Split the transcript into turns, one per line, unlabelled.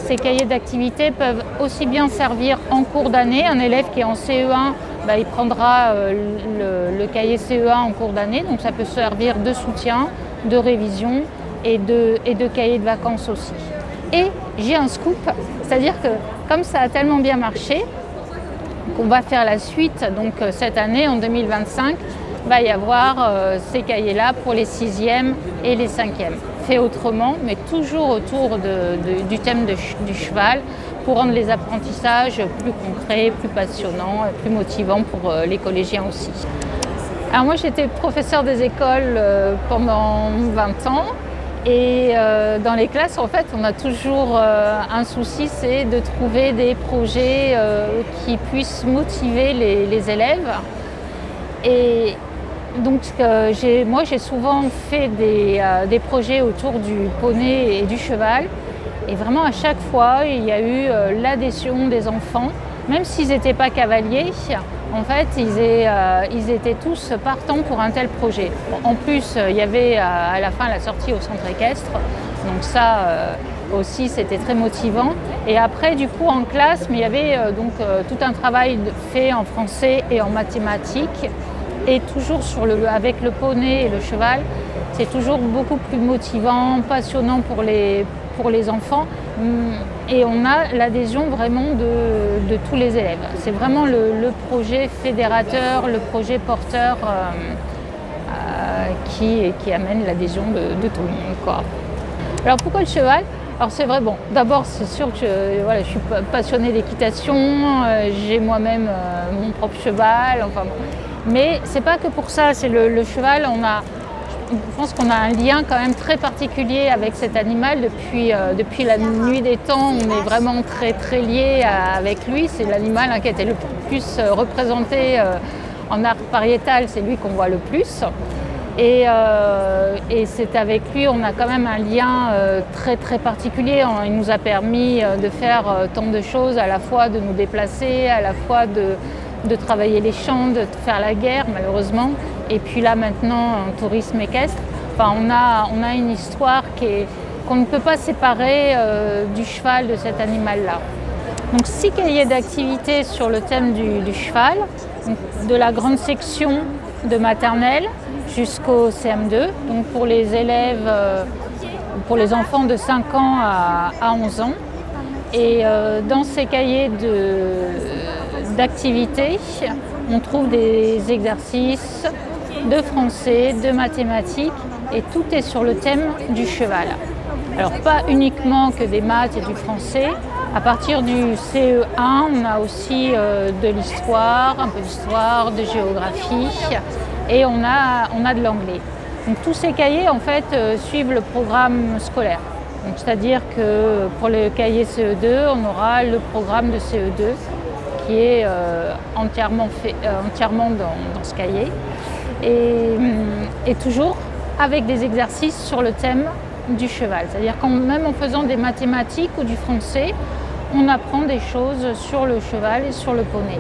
ces cahiers d'activité peuvent aussi bien servir en cours d'année. Un élève qui est en CE1, il prendra le cahier CE1 en cours d'année, donc ça peut servir de soutien, de révision et de cahier de vacances aussi. Et j'ai un scoop, c'est-à-dire que comme ça a tellement bien marché, qu'on va faire la suite, donc cette année, en 2025, va y avoir ces cahiers-là pour les 6e et les 5e. Fait autrement, mais toujours autour du thème du cheval, pour rendre les apprentissages plus concrets, plus passionnants, plus motivants pour les collégiens aussi. Alors moi, j'étais professeure des écoles pendant 20 ans. Et dans les classes, en fait, on a toujours un souci, c'est de trouver des projets qui puissent motiver les élèves. Et donc, moi, j'ai souvent fait des projets autour du poney et du cheval. Et vraiment, à chaque fois, il y a eu l'adhésion des enfants, même s'ils n'étaient pas cavaliers. En fait, ils étaient tous partants pour un tel projet. Bon, en plus, il y avait à la fin la sortie au centre équestre. Donc ça aussi, c'était très motivant. Et après, du coup, en classe, il y avait tout un travail fait en français et en mathématiques. Et toujours avec le poney et le cheval, c'est toujours beaucoup plus motivant, passionnant pour les enfants. Et on a l'adhésion vraiment de tous les élèves. C'est vraiment le projet fédérateur, le projet porteur qui amène l'adhésion de tout le monde, quoi. Alors pourquoi le cheval ? Alors c'est vrai, d'abord c'est sûr que je suis passionnée d'équitation, j'ai moi-même mon propre cheval, mais c'est pas que pour ça, c'est le cheval, je pense qu'on a un lien quand même très particulier avec cet animal depuis la nuit des temps. On est vraiment très très liés avec lui. C'est l'animal qui a été le plus représenté en art pariétal, c'est lui qu'on voit le plus. Et c'est avec lui, on a quand même un lien très très particulier. Il nous a permis de faire tant de choses, à la fois de nous déplacer, à la fois de travailler les champs, de faire la guerre malheureusement. Et puis là maintenant, un tourisme équestre. On a une histoire qu'on ne peut pas séparer du cheval, de cet animal-là. Donc 6 cahiers d'activités sur le thème du cheval, donc de la grande section de maternelle jusqu'au CM2, donc pour les élèves, pour les enfants de 5 ans à 11 ans. Et dans ces cahiers d'activités, on trouve des exercices de français, de mathématiques, et tout est sur le thème du cheval. Alors pas uniquement que des maths et du français. À partir du CE1, on a aussi de l'histoire, un peu d'histoire, de géographie, et on a de l'anglais. Donc tous ces cahiers en fait suivent le programme scolaire. Donc, c'est-à-dire que pour le cahier CE2, on aura le programme de CE2 qui est entièrement dans ce cahier. Et toujours avec des exercices sur le thème du cheval. C'est-à-dire même en faisant des mathématiques ou du français, on apprend des choses sur le cheval et sur le poney.